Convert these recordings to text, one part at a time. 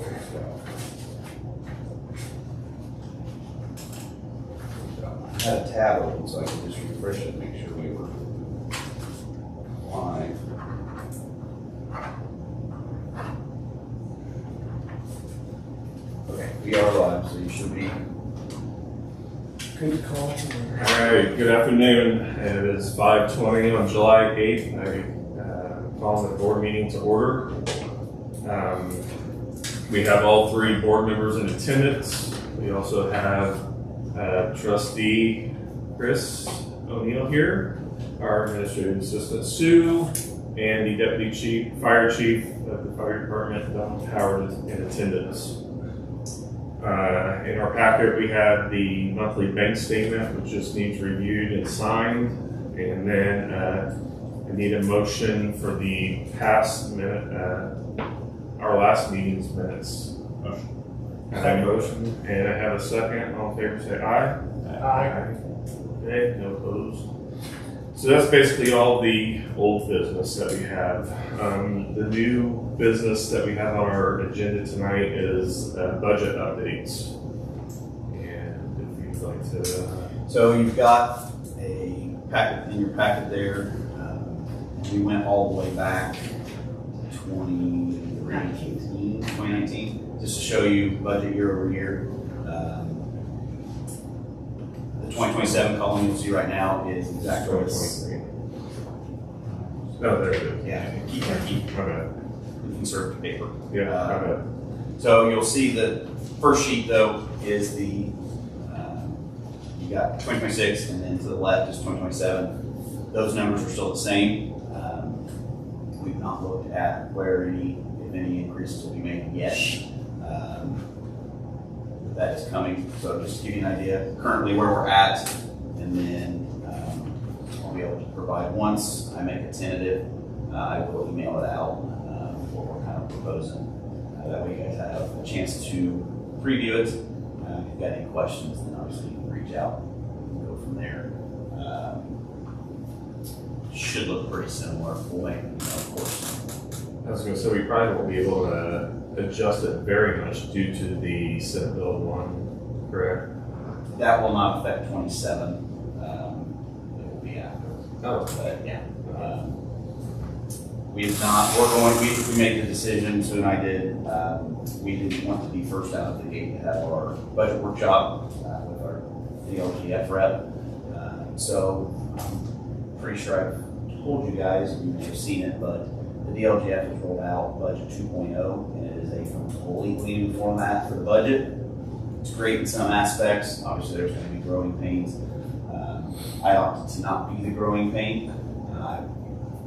I had a tab open so I could just refresh it and make sure we were live. Okay, we are live, so you should be good to call. All right, good afternoon. It is 5:20 on July 8th. I call the board meeting to order. We have all three board members in attendance. We also have Trustee Chris O'Neill here, our administrative assistant Sue, and the deputy fire chief of the fire department, Howard, is in attendance. In our packet, we have the monthly bank statement, which just needs reviewed and signed, and then I need a motion for the past minute, our last meeting's minutes. I have a motion, and I have a second. All in favor, say aye. Aye. Okay, no opposed. So that's basically all the old business that we have. The new business that we have on our agenda tonight is budget updates. And if you'd like to... So you've got a packet in your packet there. We went all the way back to 2019, just to show you budget year over year. The 2027 column you'll see right now is exactly what it's. Oh, there it is. Yeah, keep My bad. conservative paper. Yeah, my bad. So you'll see the first sheet though is the you got 2026, and then to the left is 2027. Those numbers are still the same. We've not looked at where if any increases will be made yet. That is coming. So just to give you an idea, currently where we're at, and then I'll be able to provide once I make a tentative. I will email it out what we're kind of proposing. That way you guys have a chance to preview it. If you've got any questions, then obviously you can reach out and go from there. Should look pretty similar. We'll make, of course. I was going to say, we probably won't be able to adjust it very much due to the Senate Bill 1, correct? That will not affect 27. It will be after. Oh. But yeah. We have not, we made the decision, Sue and I did, we didn't want to be first out of the gate to have our budget workshop with our DLGF rep. So I'm pretty sure I've told you guys, you may have seen it, but the DLGF has rolled out Budget 2.0, and it is a completely new format for the budget. It's great in some aspects. Obviously, there's going to be growing pains. I opted to not be the growing pain. I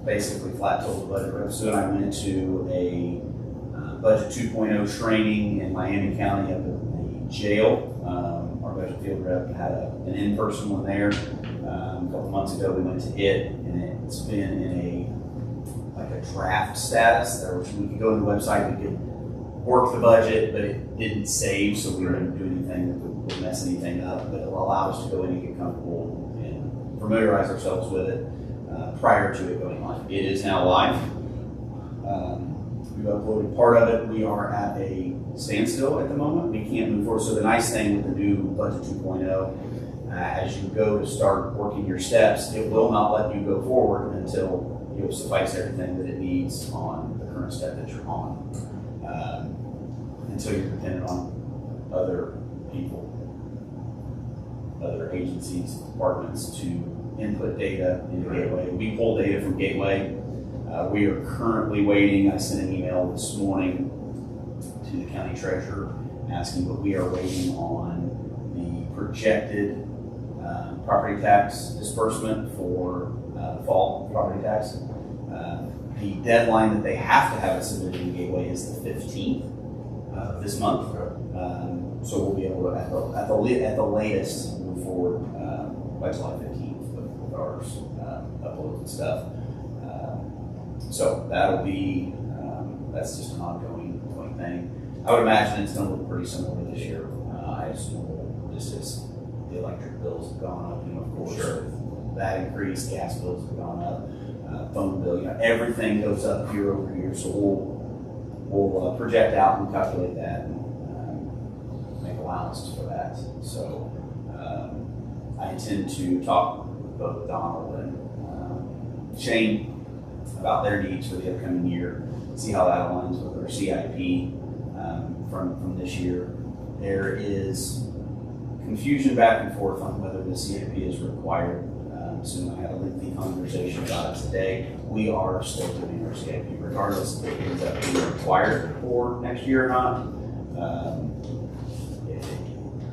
basically flat told the budget rep. So I went to a Budget 2.0 training in Miami County up at the jail. Our budget field rep had an in-person one there. A couple months ago, we went to it, and it's been in a draft status. We could go to the website, we could work the budget, but it didn't save, so we didn't do anything that would mess anything up. But it will allow us to go in and get comfortable and familiarize ourselves with it prior to it going live. It is now live. We've uploaded part of it. We are at a standstill at the moment. We can't move forward. So the nice thing with the new Budget 2.0, as you go to start working your steps, it will not let you go forward until you'll suffice everything that it needs on the current step that you're on, until you're dependent on other people, other agencies, departments to input data into Gateway. We pull data from Gateway. We are currently waiting. I sent an email this morning to the county treasurer asking, but we are waiting on the projected property tax disbursement for the fall property tax. The deadline that they have to have it submitted in Gateway is the 15th of this month. So we'll be able to, at the latest, move forward by July 15th with ours uploads and stuff. So that'll be, that's just an ongoing thing. I would imagine it's going to look pretty similar to this year. I assume just as the electric bills have gone up, of course. Sure. That increase, gas bills have gone up, phone bill, everything goes up year over year. So we'll project out and calculate that and make allowances for that. So I intend to talk with both Donald and Shane about their needs for the upcoming year, see how that aligns with our CIP from this year. There is confusion back and forth on whether the CIP is required. So I had a lengthy conversation about it today. We are still doing our CIP, regardless if it ends up being required for next year or not.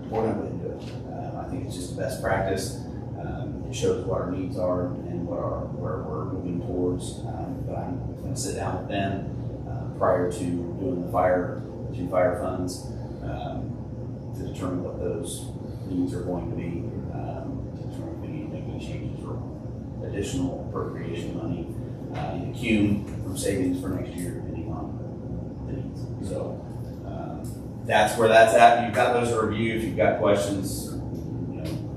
We're going to do it. I think it's just best practice. It shows what our needs are and where we're moving towards. But I'm going to sit down with them prior to doing the two fire funds to determine what those needs are going to be. To determine if we need to make any changes or additional appropriation money in the queue from savings for next year, depending on the needs. So that's where that's at. You've got those to review. If you've got questions,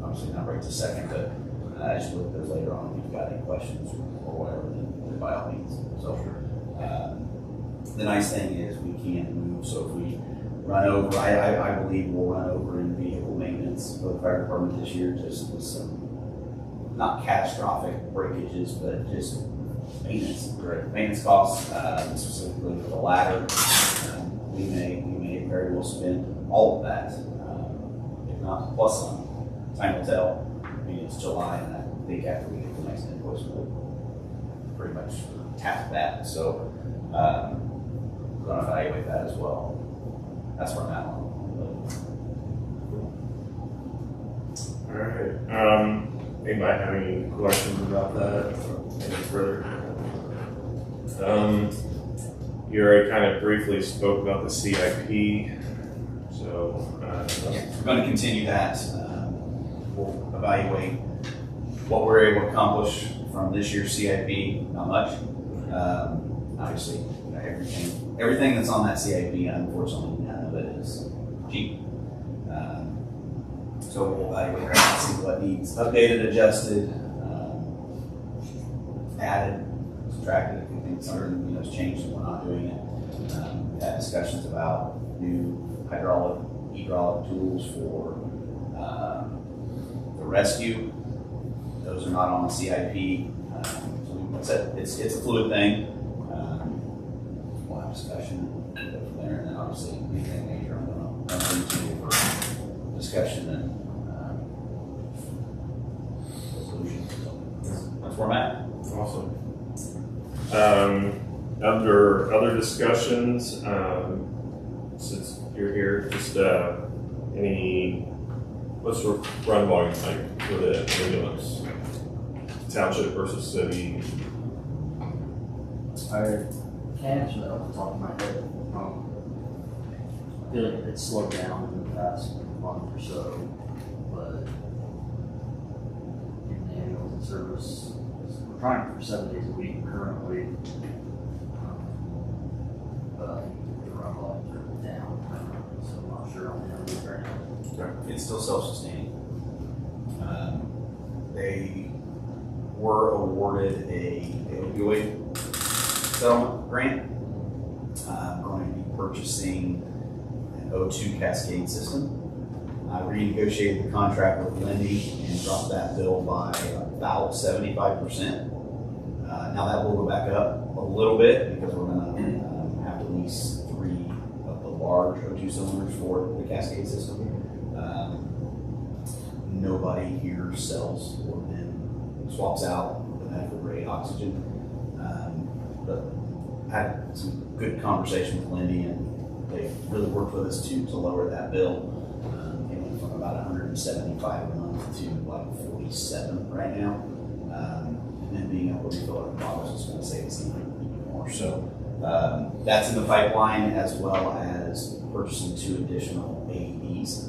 obviously not right this second, but as you look at those later on, if you've got any questions or whatever, then by all means. So the nice thing is we can move. So if we run over, I believe we'll run over in vehicle maintenance for the fire department this year, just with some not catastrophic breakages, but just maintenance costs, specifically for the ladder. We may very well spend all of that, if not plus some. Time will tell. I mean, it's July, and I think after we get the next invoice, we'll pretty much tap that. So we're going to evaluate that as well. That's where I'm at on All right. Anybody have any questions about that? Any further? You already kind of briefly spoke about the CIP. So we're going to continue that. We'll evaluate what we're able to accomplish from this year's CIP. Not much. Obviously, everything that's on that CIP, unfortunately, none of it is cheap. So we'll evaluate that, see what needs updated, adjusted, added, subtracted. If we think something has changed and we're not doing it. We've had discussions about new hydraulic tools for the rescue. Those are not on the CIP. So it's a fluid thing. We'll have discussion and go from there, and then obviously anything major I'm going to run into for discussion and resolution. So that's where I'm at. Awesome. Under other discussions, since you're here, just what's the run volume like for the ambulance? Township versus city? I can't answer that off the top of my head. I feel like it's slowed down in the past month or so, but in the ambulance service, we're trying for 7 days a week currently, but I think the run volumes are down, so I'm not sure on the numbers right now. It's still self-sustaining. They were awarded a opioid settlement grant. Going to be purchasing an O2 cascade system. I renegotiated the contract with Lindy and dropped that bill by about 75%. Now that will go back up a little bit because we're going to have to lease 3 of the large O2 cylinders for the cascade system. Nobody here sells or then swaps out the medical grade oxygen. But I had some good conversation with Lindy, and they really worked with us to lower that bill. It went from about $175 a month to like $47 right now. And then being able to refill our bottles is going to save us even more. So that's in the pipeline, as well as purchasing 2 additional AEDs.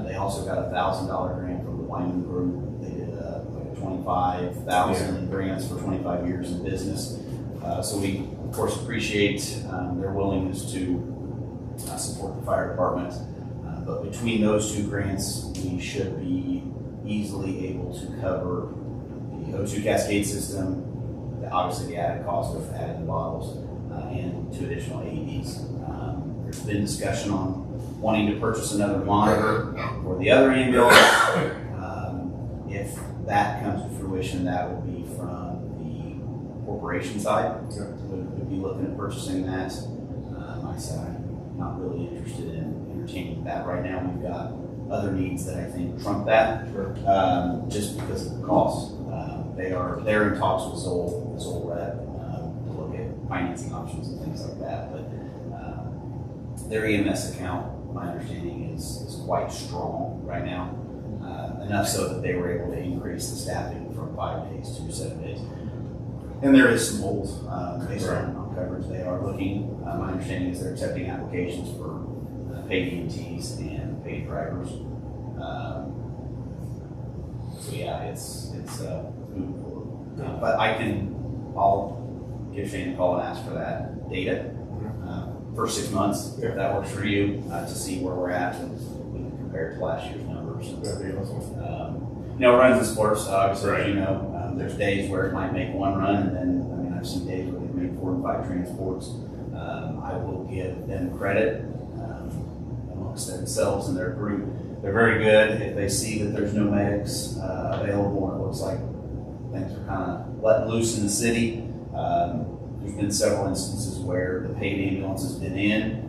They also got a $1,000 grant from the Wyman Group. They did like a $25,000 in grants for 25 years in business. So we, of course, appreciate their willingness to support the fire department. But between those 2 grants, we should be easily able to cover the O2 cascade system, obviously the added cost of adding the bottles, and 2 additional AEDs. There's been discussion on wanting to purchase another monitor for the other ambulance. If that comes to fruition, that would be from the corporation side. Would be looking at purchasing that. I said I'm not really interested in entertaining that right now. We've got other needs that I think trump that, just because of the cost. They're in talks with Zoll Rep to look at financing options and things like that. But their EMS account, my understanding, is quite strong right now. Enough so that they were able to increase the staffing from 5 days to 7 days. And there is some holes based on coverage. They are looking. My understanding is they're accepting applications for paid EMTs and paid drivers. So yeah, it's moving forward. But I'll give Shane a call and ask for that data for 6 months, if that works for you, to see where we're at and we can compare it to last year's numbers. That'd be awesome. Runs and sports, obviously, as you know, there's days where it might make one run, and then, I've seen days where they make 4 and 5 transports. I will give them credit amongst themselves and their group. They're very good. If they see that there's no medics available and it looks like things are kind of letting loose in the city, there's been several instances where the paid ambulance has been in,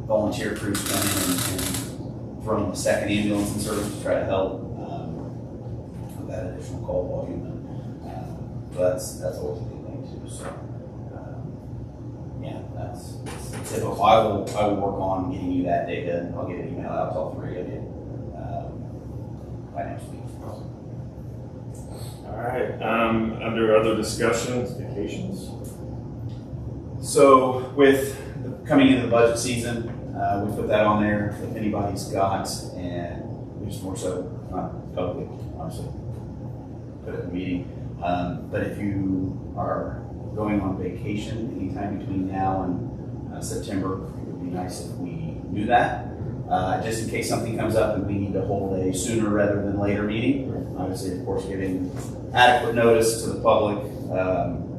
volunteer crews come in and thrown the second ambulance in service to try to help with that additional call volume. And that's always a good thing too. So yeah, that's typical. I will work on getting you that data, and I'll get an email out to all 3 of you by next week. All right. Under other discussions, vacations. So with coming into the budget season, we put that on there if anybody's got, and we just more so, not publicly, honestly, put it in the meeting. But if you are going on vacation anytime between now and September, it would be nice if we knew that. Just in case something comes up and we need to hold a sooner rather than later meeting. Obviously, of course, giving adequate notice to the public.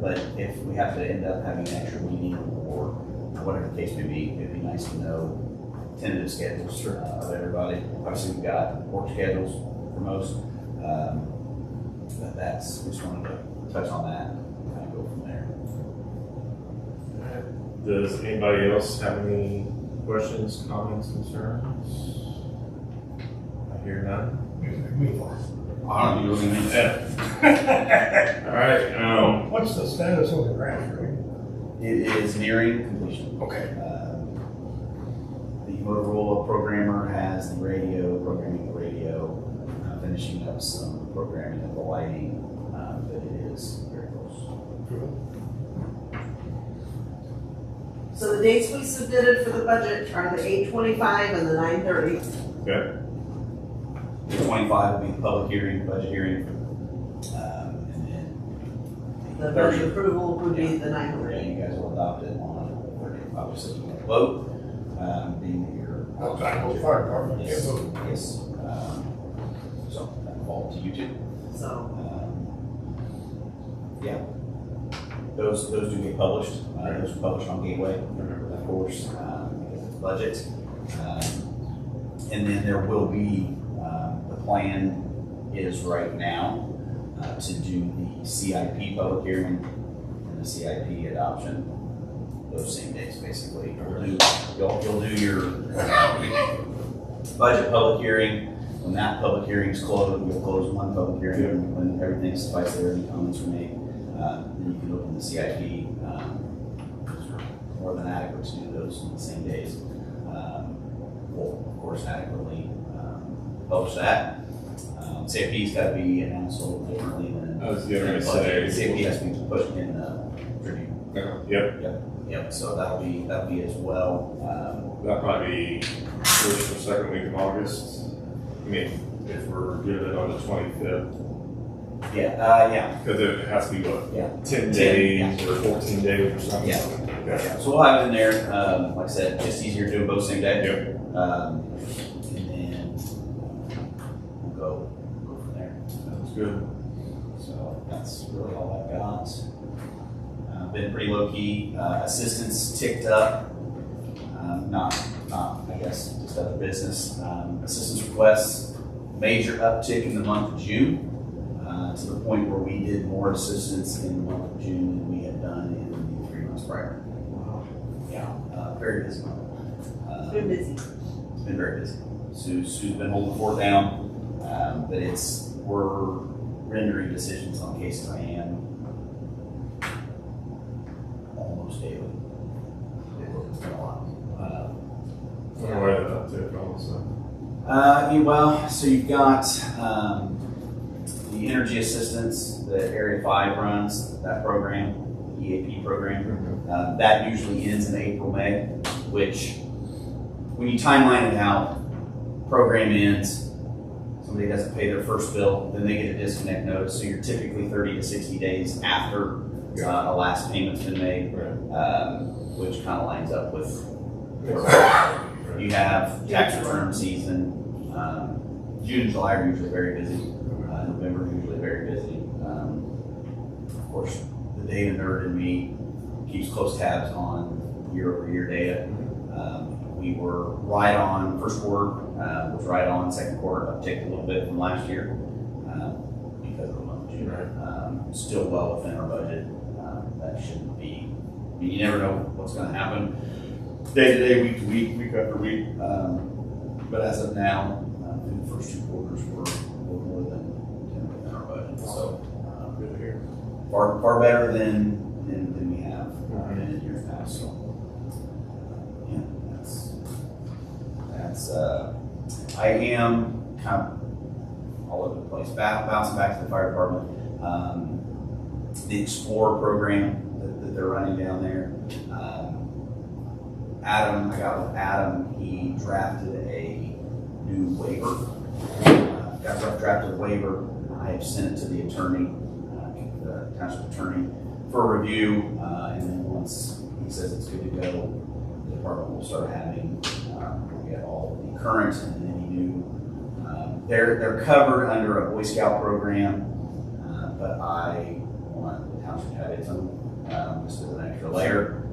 But if we have to end up having an extra meeting or whatever the case may be, it'd be nice to know tentative schedules of everybody. Obviously, we've got work schedules for most. But we just wanted to touch on that and kind of go from there. Does anybody else have any questions, comments, concerns? I hear none. I don't know if you really mean that. All right. What's the status of the grant, right? It is nearing completion. Okay. The Motorola programmer has the radio, programming the radio, finishing up some programming of the lighting, but it is very close. So the dates we submitted for the budget are the 8/25 and the 9/30. Okay. The 25 will be the public hearing, budget hearing, and then The budget approval would be the 9/30. you guys will adopt it on the 30th. Obviously, you want to vote, being that you're. Outside the fire department. Yes. So that will fall to you too. So, Yeah. Those do get published. Those are published on Gateway, of course, because it's budget. And then there will be, the plan is right now to do the CIP public hearing and the CIP adoption those same days, basically. You'll do your budget public hearing. When that public hearing is closed, you'll close one public hearing. When everything's suffice there, any comments are made, then you can open the CIP. More than adequate to do those on the same days. We'll, of course, adequately publish that. CIP's got to be announced a little differently than. I was going to say. CIP has to be pushed in Tribune. Yep. Yep. So that'll be as well. That'll probably be first or second week of August. I mean, if we're doing it on the 25th. Yeah. Because it has to be what? Yeah. 10 days or 14 days or something. Yeah. Okay. Yeah. So we'll have it in there. Like I said, just easier to do them both same day. Yep. And then we'll go from there. Sounds good. So that's really all I've got. Been pretty low key. Assistance ticked up. Not, I guess, just other business. Assistance requests, major uptick in the month of June, to the point where we did more assistance in the month of June than we had done in the 3 months prior. Yeah, very busy month. It's been busy. It's been very busy. Sue's been holding the fort down, but we're rendering decisions on cases I am almost daily. It's been a lot. Why did that take also? Well, so you've got the energy assistance that Area 5 runs, that program, the EAP program. That usually ends in April, May, which when you timeline it out, program ends, somebody doesn't pay their first bill, then they get a disconnect notice. So you're typically 30 to 60 days after a last payment's been made, which kind of lines up with you have tax return season. June and July are usually very busy. November usually very busy. Of course, the data nerd in me keeps close tabs on year-over-year data. We were right on first quarter, was right on second quarter, upticked a little bit from last year because of the month of June. Still well within our budget. That shouldn't be. I mean, you never know what's going to happen day to day, week to week, week after week. But as of now, through the first 2 quarters, we're more than within our budget. So Good to hear. far better than we have in years past. So yeah, that's I am kind of all over the place. Bouncing back to the fire department, the Explorer program that they're running down there. Adam, I got with Adam. He drafted a new waiver. Drafted a waiver. I have sent it to the attorney, the township attorney, for a review. And then once he says it's good to go, the department will start having we'll get all the current and any new. They're covered under a Boy Scout program, but I want the township to have its own, just as an extra layer.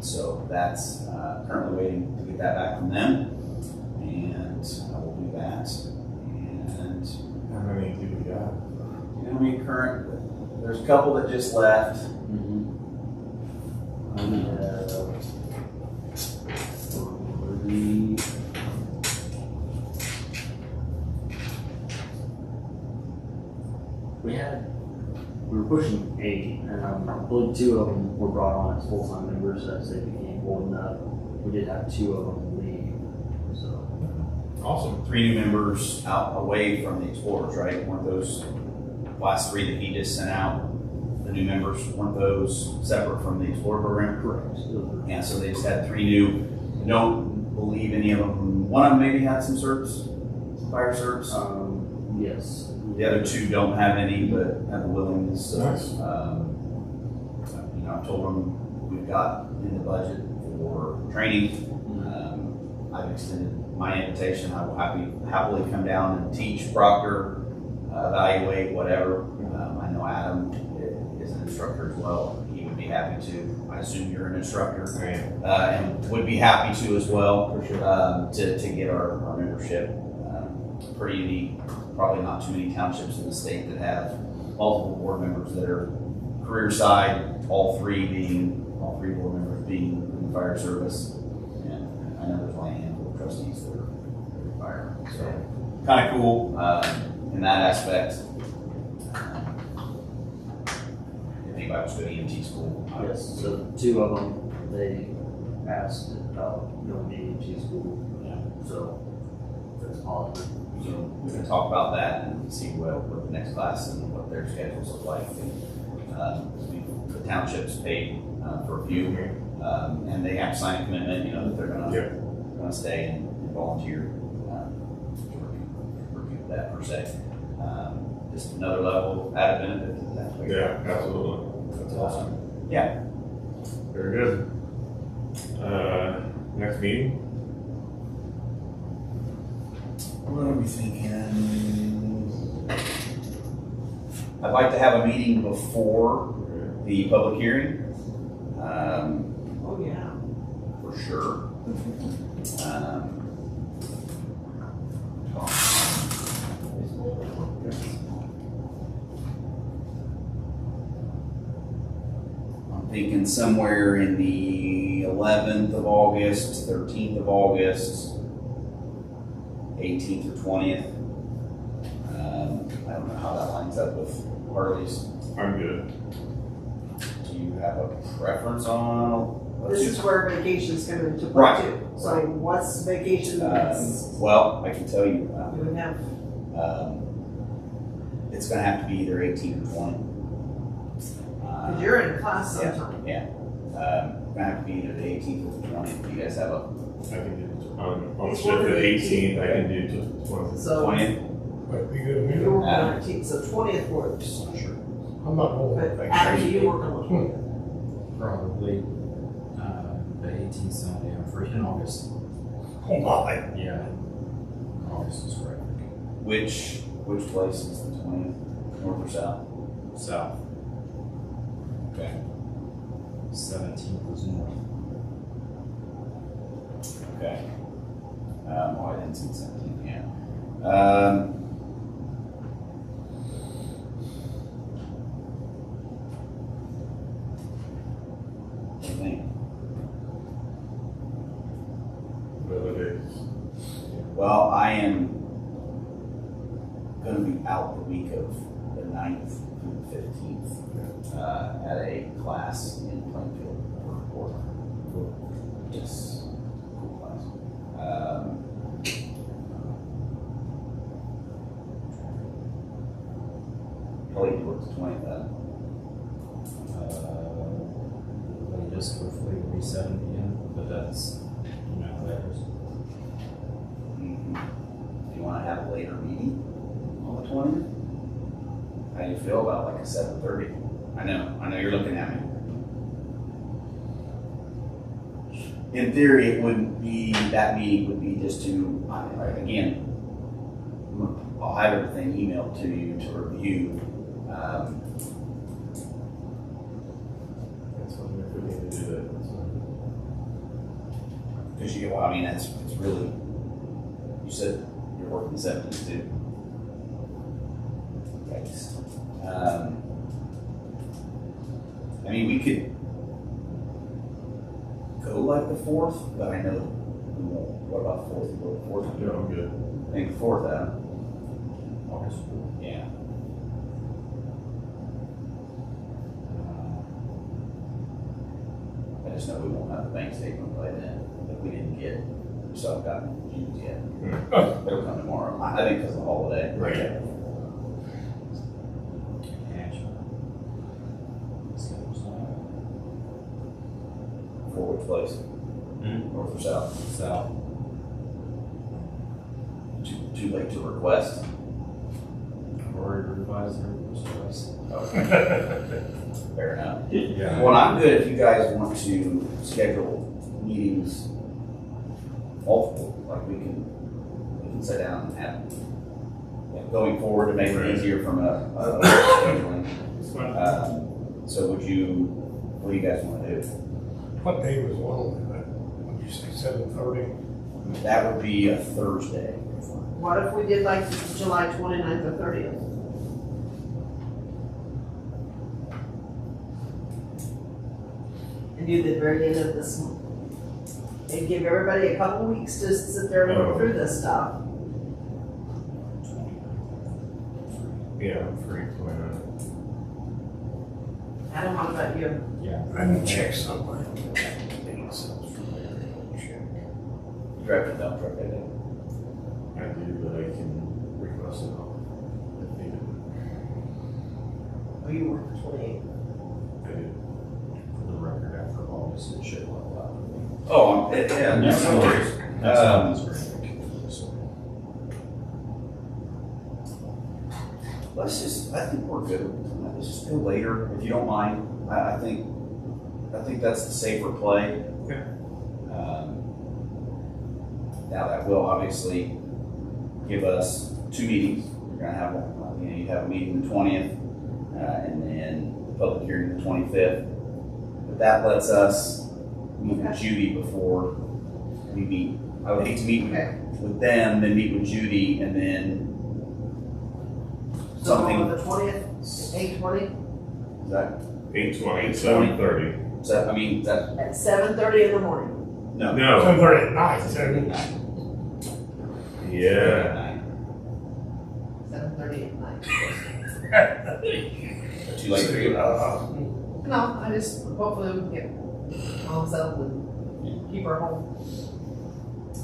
So that's currently waiting to get that back from them, and I will do that. And How many do we got? you know, I mean, current. There's a couple that just left. We were pushing 8, and I believe 2 of them were brought on as full-time members as they became old enough. We did have 2 of them leave, so. Awesome. 3 new members out away from the Explorers, right? Weren't those last 3 that he just sent out? The new members, weren't those separate from the Explorer program? Correct. Yeah, so they just had 3 new. Don't believe any of them. One of them maybe had some certs, some fire certs. Yes. The other 2 don't have any, but have the willingness. So, Nice. you know, I told them we've got in the budget for training. I've extended my invitation. I will happily come down and teach, proctor, evaluate, whatever. I know Adam is an instructor as well. He would be happy to. I assume you're an instructor, and would be happy to as well. For sure. To get our membership. Pretty unique. Probably not too many townships in the state that have multiple board members that are career side, all three board members being in the fire service. And I know there's only a handful of trustees that are fire. So kind of cool in that aspect. If anybody wants to go to EMT school. Yes, so 2 of them, they asked about going to EMT school, so that's positive. So we can talk about that and see what the next class and what their schedules look like. And, the township's paid for a few, and they have to sign a commitment, you know, that they're gonna stay and volunteer to recoup that per se. Just another level of added benefit to that. Yeah, absolutely. That's awesome. Yeah. Very good. Next meeting? What are we thinking? I'd like to have a meeting before the public hearing, Oh, yeah. for sure. I'm thinking somewhere in the 11th of August, 13th of August, 18th or 20th. I don't know how that lines up with Harley's. I'm good. Do you have a preference on? This is where vacations come into Right, play too. So right. what's vacation? Well, I can tell you, We would have, it's gonna have to be either 18 or 20. because you're in class Yeah. sometime. Yeah, gonna have to be either the 18th or the 20th. Do you guys have a I can do, on He's shift working at the 18th, I can do to 20th. So 20th? Might be good, you're you working on 19th, so 20th works. Sure. I'm not going. But after you work on the 20th. Probably the 18th Sunday on first in August. Oh my. Yeah. August is correct. Which place is the 20th? North or south? South. Okay. 17th is north. Okay. Oh, I didn't see 17th, yeah. What do you think? The other days. Well, I am gonna be out the week of the 9th through the 15th, at a class in Plainfield for Yes, cool class. Probably towards the 20th then. Latest hopefully will be 7 p.m. But that's, that is. Do you wanna have a later meeting on the 20th? How do you feel about like a 7:30? I know you're looking at me. In theory, it wouldn't be, that meeting would be just to, again, I'll have everything emailed to you to review. That's fine, if we need to do that, that's fine. Because you, well, I mean, it's really, you said you're working the 17th too. Yikes. I mean, we could go like the 4th, but I know we won't. What about the 4th? You go the 4th? Yeah, I'm good. I think the 4th, August 4th. yeah. I just know we won't have the bank statement by then, that we didn't get, we still haven't gotten used yet. It'll come tomorrow, I think because of the holiday. Right. For which place? Mhm. North or south? South. Too late to request? Or revised or request. Fair enough. Yeah. Well, I'm good if you guys want to schedule meetings multiple, like we can sit down and have, going forward to make it easier from a scheduling. It's fine. So what do you guys want to do? What day was one? Would you say 7:30? That would be a Thursday. What if we did like July 29th or 30th? And do the very end of this month. And give everybody a couple weeks to sit there and look through this stuff. Yeah, I'm free 29th. I don't know about you. Yeah. Let me check somewhere. Drive it down, truck it in. I do, but I can request it off if needed. Oh, you work the 28th. I do. For the record, after August, it should level out. Oh, yeah, no worries. That's not as great. Let's just, I think we're good. Let's just go later, if you don't mind. I think that's the safer play. Okay. Now that will obviously give us 2 meetings. You're gonna have one, you have a meeting the 20th, and then public hearing the 25th. But that lets us meet with Okay. Judy before we meet. I would hate to meet Okay. with them, then meet with Judy, and then So something. on the 20th, 8:20 Is that, 8:20, 7:30. is that, I mean, that, at 7:30 in the morning. no. No, 7:30 at night, so yeah. 7:30 at night. Too late for you? No, I just, hopefully we can get mom settled and keep her home.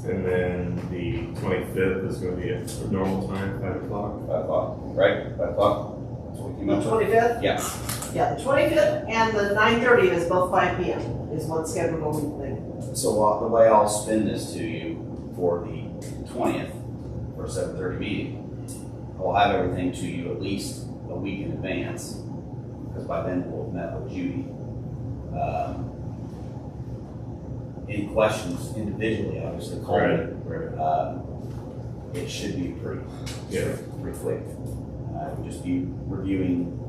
And then the 25th is going to be at normal time, 5 o'clock. 5 o'clock, right? 5 o'clock? That's what we came The up with? 25th? Yeah. Yeah, the 25th and the 9:30 is both 5 PM is what's scheduled on the thing. So the way I'll spin this to you for the 20th, for a 7:30 meeting, I'll have everything to you at least a week in advance, because by then we'll have met with Judy. Any questions individually, obviously, call me. Right. It should be pretty Yeah. quick. We'll just be reviewing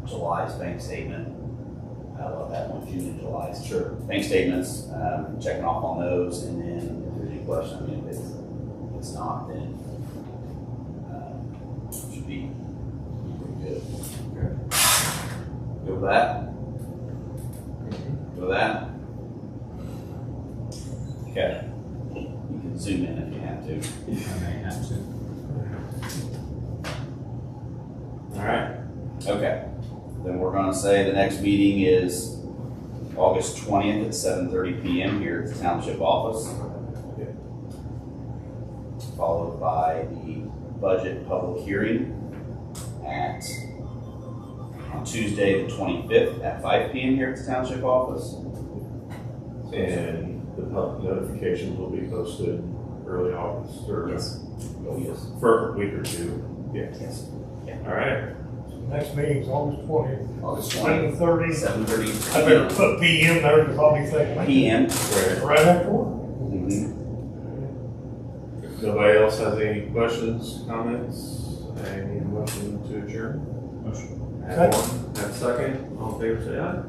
July's bank statement. I love that one, June and July's. Sure. Bank statements, checking off on those, and then if there's any question, I mean, if it's not, then should be pretty good. Okay. Go with that? Go with that? Okay. You can zoom in if you have to. I may have to. All right. Okay. Then we're gonna say the next meeting is August 20th at 7:30 PM here at the township office. Followed by the budget public hearing on Tuesday, the 25th at 5 PM here at the township office. And the public notifications will be posted early August, or Yes. Oh, yes. for a week or two. Yeah. Yes. All right. next meeting's August 20th. August 20th, 7:30. 7:30 I better put PM there because I'll be thinking. PM. Right. Right after work. Mhm. If nobody else has any questions, comments, I need a motion to adjourn. Motion. Have one, have a second, all in favor say aye.